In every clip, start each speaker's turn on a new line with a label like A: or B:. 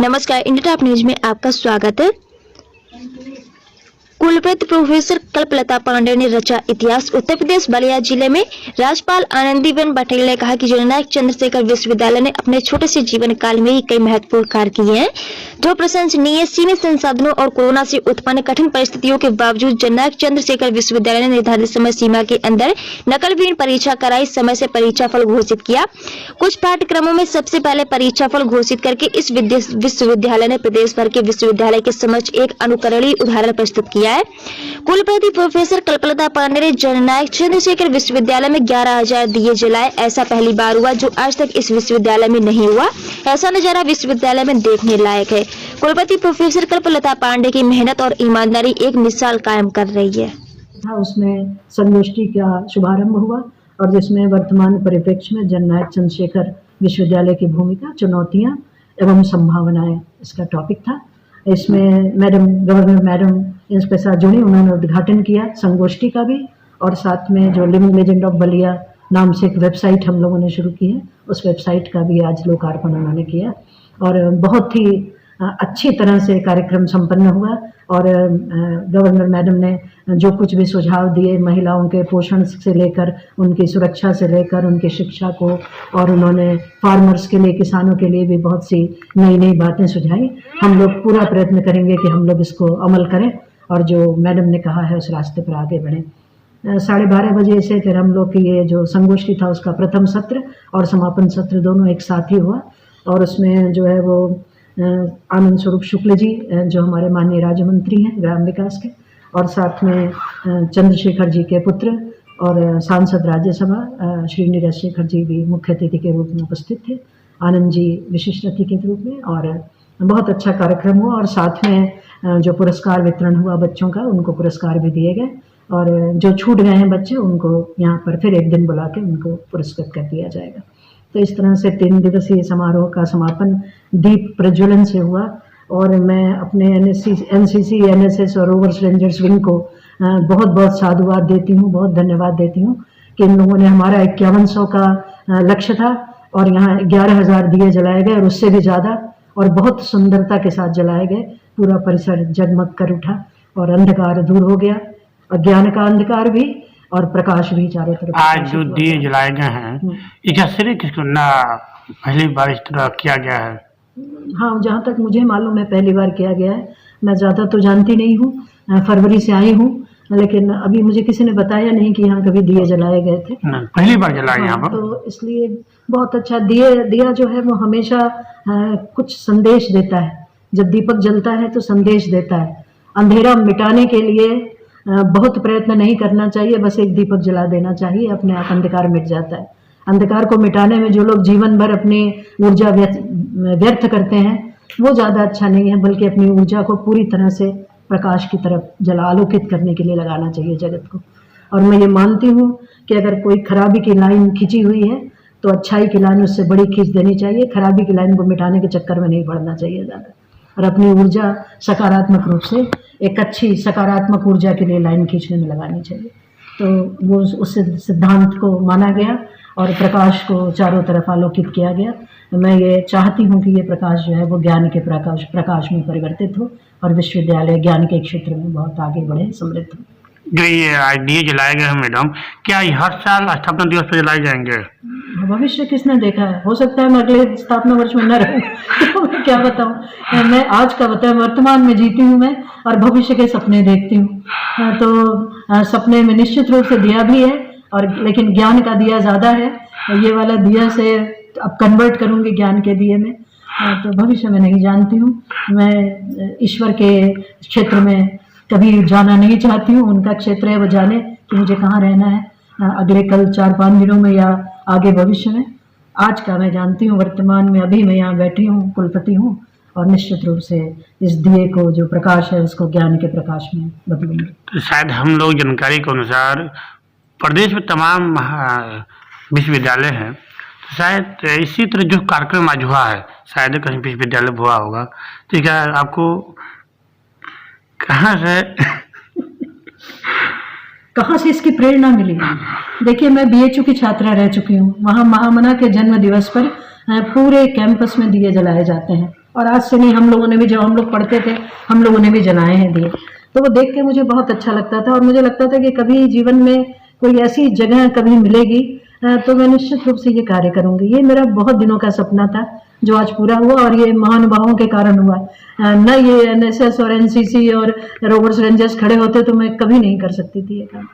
A: नमस्कार, India top news में आपका स्वागत है। कुलपति प्रोफेसर कल्पलता पांडे ने रचा इतिहास। उत्तर प्रदेश बलिया जिले में राज्यपाल आनंदीबेन पटेल ने कहा कि जननायक चंद्रशेखर विश्वविद्यालय ने अपने छोटे से जीवन काल में ही कई महत्वपूर्ण कार्य किए हैं जो प्रशंसनीय। सीमित संसाधनों और कोरोना से उत्पन्न कठिन परिस्थितियों के बावजूद जननायक चंद्रशेखर विश्वविद्यालय ने निर्धारित समय सीमा के अंदर नकलविहीन परीक्षा कराई, समय से परीक्षा फल घोषित किया। कुछ पाठ्यक्रमों में सबसे पहले परीक्षा फल घोषित करके इस विश्वविद्यालय ने प्रदेश भर के विश्वविद्यालय के समक्ष एक अनुकरणीय उदाहरण प्रस्तुत किया है। कुलपति प्रोफेसर कल्पलता पांडे ने जननायक चंद्रशेखर विश्वविद्यालय में 11,000 दिए जलाए। ऐसा पहली बार हुआ जो आज तक इस विश्वविद्यालय में नहीं हुआ। ऐसा नजारा विश्वविद्यालय में देखने लायक है। कुलपति प्रोफेसर कल्पलता पांडे की मेहनत और ईमानदारी एक मिसाल कायम कर रही है।
B: उसमें संगोष्ठी का शुभारंभ हुआ और जिसमें वर्तमान परिप्रेक्ष्य में जननायक चंद्रशेखर विश्वविद्यालय की भूमिका, चुनौतियां एवं संभावनाएं इसका टॉपिक था। इसमें गवर्नर मैडम इसके साथ जुड़ी, उन्होंने उद्घाटन किया संगोष्ठी का भी, और साथ में जो लिविंग लेजेंड ऑफ बलिया नाम से एक वेबसाइट हम लोगों ने शुरू की है, उस वेबसाइट का भी आज लोकार्पण उन्होंने किया। और बहुत ही अच्छी तरह से कार्यक्रम संपन्न हुआ और गवर्नर मैडम ने जो कुछ भी सुझाव दिए, महिलाओं के पोषण से लेकर उनकी सुरक्षा से लेकर उनकी शिक्षा को, और उन्होंने फार्मर्स के लिए, किसानों के लिए भी बहुत सी नई नई बातें सुझाई। हम लोग पूरा प्रयत्न करेंगे कि हम लोग इसको अमल करें और जो मैडम ने कहा है उस रास्ते पर आगे बढ़ें। 12:30 बजे से फिर हम लोग की ये जो संगोष्ठी था उसका प्रथम सत्र और समापन सत्र दोनों एक साथ ही हुआ। और उसमें जो है वो आनंद स्वरूप शुक्ल जी जो हमारे माननीय राज्य मंत्री हैं ग्राम विकास के, और साथ में चंद्रशेखर जी के पुत्र और सांसद राज्यसभा श्री नीरज शेखर जी भी मुख्य अतिथि के रूप में उपस्थित थे, आनंद जी विशिष्ट अतिथि के रूप में। और बहुत अच्छा कार्यक्रम हुआ और साथ में जो पुरस्कार वितरण हुआ बच्चों का, उनको पुरस्कार भी दिए गए, और जो छूट गए हैं बच्चे उनको यहाँ पर फिर एक दिन बुला के उनको पुरस्कृत कर दिया जाएगा। तो इस तरह से 3 दिवसीय समारोह का समापन दीप प्रज्वलन से हुआ। और मैं अपने एनसीसी, एनएसएस और रोवर्स रेंजर्स विंग को बहुत बहुत साधुवाद देती हूँ, बहुत धन्यवाद देती हूँ कि इन लोगों ने, हमारा 5100 का लक्ष्य था और यहाँ 11,000 दिए जलाए गए और उससे भी ज़्यादा, और बहुत सुंदरता के साथ जलाए गए। पूरा परिसर जगमग कर उठा और अंधकार दूर हो गया, अज्ञान का अंधकार भी और प्रकाश भी चारों तरफ।
C: आज जो दिए जलाए गए हैं, इसका श्रेय किसको ना पहली बार इस तरह किया गया है?
B: हाँ, जहाँ तक मुझे मालूम है पहली बार किया गया है। मैं ज़्यादा तो जानती नहीं हूँ, फरवरी से आई हूँ, लेकिन अभी मुझे किसी ने बताया नहीं कि यहाँ कभी दिए जलाए गए थे।
C: पहली बार जलाए यहाँ पर,
B: तो इसलिए बहुत अच्छा। दिया जो है वो हमेशा कुछ संदेश देता है। जब दीपक जलता है तो संदेश देता है। अंधेरा मिटाने के लिए बहुत प्रयत्न नहीं करना चाहिए, बस एक दीपक जला देना चाहिए, अपने आप अंधकार मिट जाता है। अंधकार को मिटाने में जो लोग जीवन भर अपनी ऊर्जा व्यर्थ करते हैं वो ज़्यादा अच्छा नहीं है, बल्कि अपनी ऊर्जा को पूरी तरह से प्रकाश की तरफ आलोकित करने के लिए लगाना चाहिए जगत को। और मैं ये मानती हूँ कि अगर कोई खराबी की लाइन खींची हुई है तो अच्छाई की लाइन उससे बड़ी खींच देनी चाहिए। खराबी की लाइन को मिटाने के चक्कर में नहीं पड़ना चाहिए ज़्यादा, और अपनी ऊर्जा सकारात्मक रूप से, एक अच्छी सकारात्मक ऊर्जा के लिए लाइन खींचने में लगानी चाहिए। तो वो उस सिद्धांत को माना गया और प्रकाश को चारों तरफ आलोकित किया गया। मैं ये चाहती हूँ कि ये प्रकाश जो है वो ज्ञान के प्रकाश में परिवर्तित हो और विश्वविद्यालय ज्ञान के क्षेत्र में बहुत आगे बढ़े, समृद्ध हो।
C: जो ये दिए जलाए गए हैं मैडम, क्या ये हर साल स्थापना दिवस पर जलाए जाएंगे?
B: भविष्य किसने देखा है, हो सकता है मैं अगले स्थापना वर्ष में न रहूं तो मैं क्या बताऊं। मैं आज का बताऊं, वर्तमान में जीती हूँ मैं और भविष्य के सपने देखती हूँ। तो सपने में निश्चित रूप से दिया भी है, और लेकिन ज्ञान का दिया ज़्यादा है। ये वाला दिया से अब कन्वर्ट करूँगी ज्ञान के दिए में। तो भविष्य में नहीं जानती हूँ। मैं ईश्वर के क्षेत्र में कभी जाना नहीं चाहती हूँ। उनका क्षेत्र है, वो जाने कि मुझे कहाँ रहना है अगले कल 4-5 दिनों में या आगे भविष्य में। आज का मैं जानती हूँ, वर्तमान में अभी मैं यहाँ बैठी हूँ, कुलपति हूँ, और निश्चित रूप से इस दिए को जो प्रकाश है उसको ज्ञान के प्रकाश में बदलूंगी।
C: तो शायद हम लोग जानकारी के अनुसार प्रदेश में तमाम विश्वविद्यालय हैं, तो शायद इसी तरह जो कार्यक्रम आज हुआ है शायद कहीं विश्वविद्यालय हुआ होगा। तो क्या आपको
B: कहाँ से इसकी प्रेरणा मिली? देखिए, मैं BHU की छात्रा रह चुकी हूँ। वहाँ महामना के जन्म दिवस पर पूरे कैंपस में दिए जलाए जाते हैं। और आज से नहीं, हम लोगों ने भी, जब हम लोग पढ़ते थे, हम लोगों ने भी जलाए हैं दिए। तो वो देख के मुझे बहुत अच्छा लगता था और मुझे लगता था कि कभी जीवन में कोई ऐसी जगह कभी मिलेगी तो मैं निश्चित रूप से ये कार्य करूंगी। ये मेरा बहुत दिनों का सपना था जो आज पूरा हुआ, और ये महानुभावों के कारण हुआ। न ये एनएसएस और एनसीसी और रोवर्स रेंजर्स खड़े होते तो मैं कभी नहीं कर सकती थी ये काम।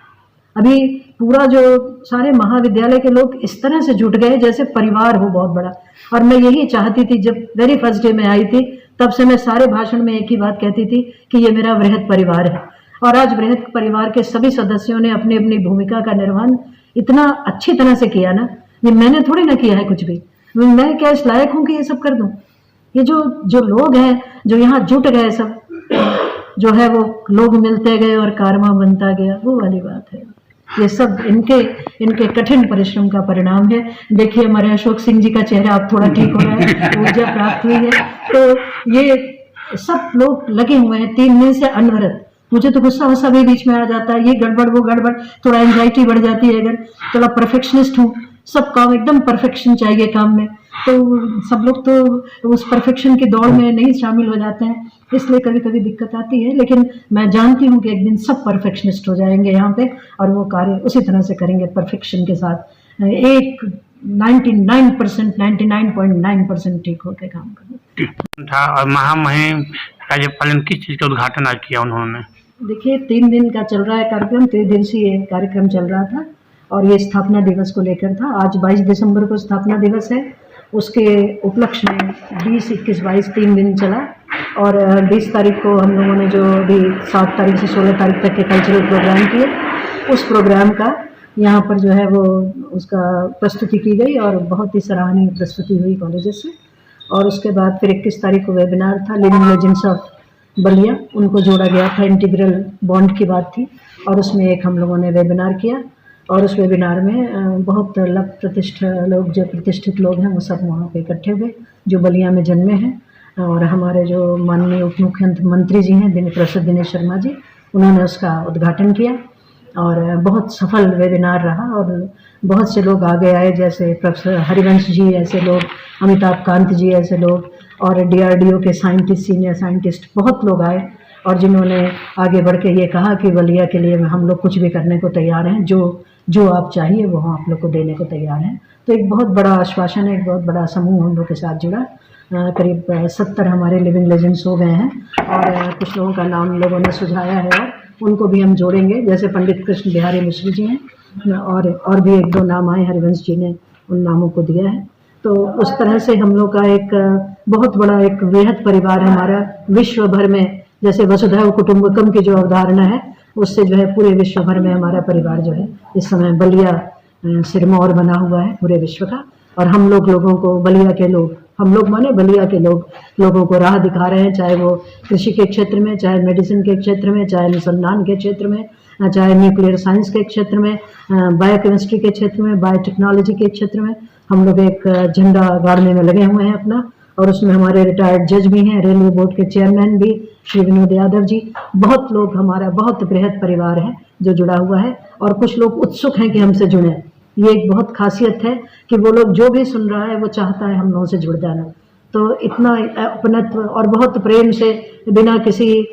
B: अभी पूरा जो सारे महाविद्यालय के लोग इस तरह से जुट गए जैसे परिवार हो बहुत बड़ा। और मैं यही चाहती थी, जब वेरी फर्स्ट डे में आई थी तब से मैं सारे भाषण में एक ही बात कहती थी कि ये मेरा वृहद परिवार है। और आज वृहद परिवार के सभी सदस्यों ने अपनी अपनी भूमिका का निर्वहन इतना अच्छी तरह से किया ना, ये मैंने थोड़ी ना किया है कुछ भी। मैं क्या इस लायक हूँ कि ये सब कर दूं? ये जो लोग हैं जो यहाँ जुट गए, सब जो है वो लोग मिलते गए और कारवां बनता गया, वो वाली बात है। ये सब इनके कठिन परिश्रम का परिणाम है। देखिए हमारे अशोक सिंह जी का चेहरा अब थोड़ा ठीक हो रहा है, ऊर्जा प्राप्त हुई है। तो ये सब लोग लगे हुए हैं 3 दिन से अनवरत। मुझे तो गुस्सा भी बीच में आ जाता है, ये गड़बड़ वो गड़बड़, थोड़ा एंजाइटी बढ़ जाती है। अगर थोड़ा परफेक्शनिस्ट हूँ, सब काम एकदम परफेक्शन चाहिए काम में, तो सब लोग तो उस परफेक्शन की दौड़ में नहीं शामिल हो जाते हैं, इसलिए कभी कभी दिक्कत आती है। लेकिन मैं जानती हूँ कि एक दिन सब परफेक्शनिस्ट हो जाएंगे यहाँ पे, और वो कार्य उसी तरह से करेंगे परफेक्शन के साथ। एक 99.9% ठीक होकर काम करेंगे
C: था। और महामहिम राज्यपाल ने किस चीज़ का उद्घाटन आज किया उन्होंने? देखिए
B: 3 दिन का चल रहा है कार्यक्रम, 3 दिवसीय कार्यक्रम चल रहा था, और ये स्थापना दिवस को लेकर था। आज 22 दिसंबर को स्थापना दिवस है, उसके उपलक्ष्य में 20, 21, 22 3 दिन चला। और 20 तारीख को हम लोगों ने जो अभी 7 तारीख से 16 तारीख तक के कल्चरल प्रोग्राम किए, उस प्रोग्राम का यहाँ पर जो है वो उसका प्रस्तुति की गई और बहुत ही सराहनीय प्रस्तुति हुई कॉलेजेस से। और उसके बाद फिर 21 तारीख को वेबिनार था, लिविंग लेजेंड्स ऑफ बलिया, उनको जोड़ा गया था, इंटीग्रल बॉन्ड की बात थी, और उसमें एक हम लोगों ने वेबिनार किया। और उस वेबिनार में बहुत प्रतिष्ठित लोग हैं, वो सब वहाँ पे इकट्ठे हुए जो बलिया में जन्मे हैं। और हमारे जो माननीय उप मुख्यमंत्री जी हैं प्रोफेसर दिनेश शर्मा जी, उन्होंने उसका उद्घाटन किया और बहुत सफल वेबिनार रहा। और बहुत से लोग आगे आए, जैसे प्रोफेसर हरिवंश जी ऐसे लोग, अमिताभ कांत जी ऐसे लोग, और DRDO के साइंटिस्ट, सीनियर साइंटिस्ट, बहुत लोग आए और जिन्होंने आगे बढ़ के ये कहा कि बलिया के लिए हम लोग कुछ भी करने को तैयार हैं, जो आप चाहिए वो हम आप लोग को देने को तैयार हैं। तो एक बहुत बड़ा आश्वासन है, एक बहुत बड़ा समूह हम लोग के साथ जुड़ा। करीब 70 हमारे लिविंग लेजेंड्स हो गए हैं, और कुछ लोगों का नाम लोगों ने सुझाया है और उनको भी हम जोड़ेंगे, जैसे पंडित कृष्ण बिहारी मिश्र जी हैं, और भी 1-2 नाम आए, हरिवंश जी ने उन नामों को दिया है। तो उस तरह से हम लोग का एक बहुत बड़ा एक वृहद परिवार हमारा विश्व भर में, जैसे वसुधैव कुटुंबकम की जो अवधारणा है, उससे जो है पूरे विश्व भर में हमारा परिवार जो है इस समय बलिया सिरमौर बना हुआ है पूरे विश्व का। और हम लोगों को, बलिया के लोग, हम लोग माने बलिया के लोगों को राह दिखा रहे हैं, चाहे वो कृषि के क्षेत्र में, चाहे मेडिसिन के क्षेत्र में, चाहे अनुसंधान के क्षेत्र में, चाहे न्यूक्लियर साइंस के क्षेत्र में, बायोकेमिस्ट्री के क्षेत्र में, बायोटेक्नोलॉजी के क्षेत्र में। हम लोग एक झंडा गाड़ने में लगे हुए हैं अपना, और उसमें हमारे रिटायर्ड जज भी हैं, रेलवे बोर्ड के चेयरमैन भी श्री विनोद यादव जी, बहुत लोग, हमारा बहुत बृहद परिवार है जो जुड़ा हुआ है। और कुछ लोग उत्सुक हैं कि हमसे जुड़ें। ये एक बहुत खासियत है कि वो लोग जो भी सुन रहा है वो चाहता है हम लोगों से जुड़ जाना। तो इतना अपनत्व और बहुत प्रेम से, बिना किसी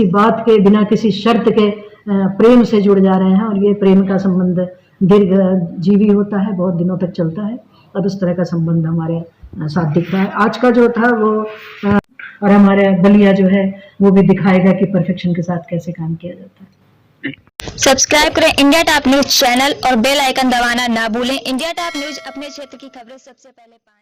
B: बात के, बिना किसी शर्त के प्रेम से जुड़ जा रहे हैं। और ये प्रेम का संबंध दीर्घ जीवी होता है, बहुत दिनों तक चलता है, और उस तरह का संबंध हमारे साथ दिख रहा है। आज का जो था वो और हमारे बलिया जो है वो भी दिखाएगा कि परफेक्शन के साथ कैसे काम किया जाता है।
A: सब्सक्राइब करें इंडिया टॉप न्यूज चैनल और बेल आइकन दबाना ना भूलें। इंडिया टॉप न्यूज अपने क्षेत्र की खबरें सबसे पहले पाएं।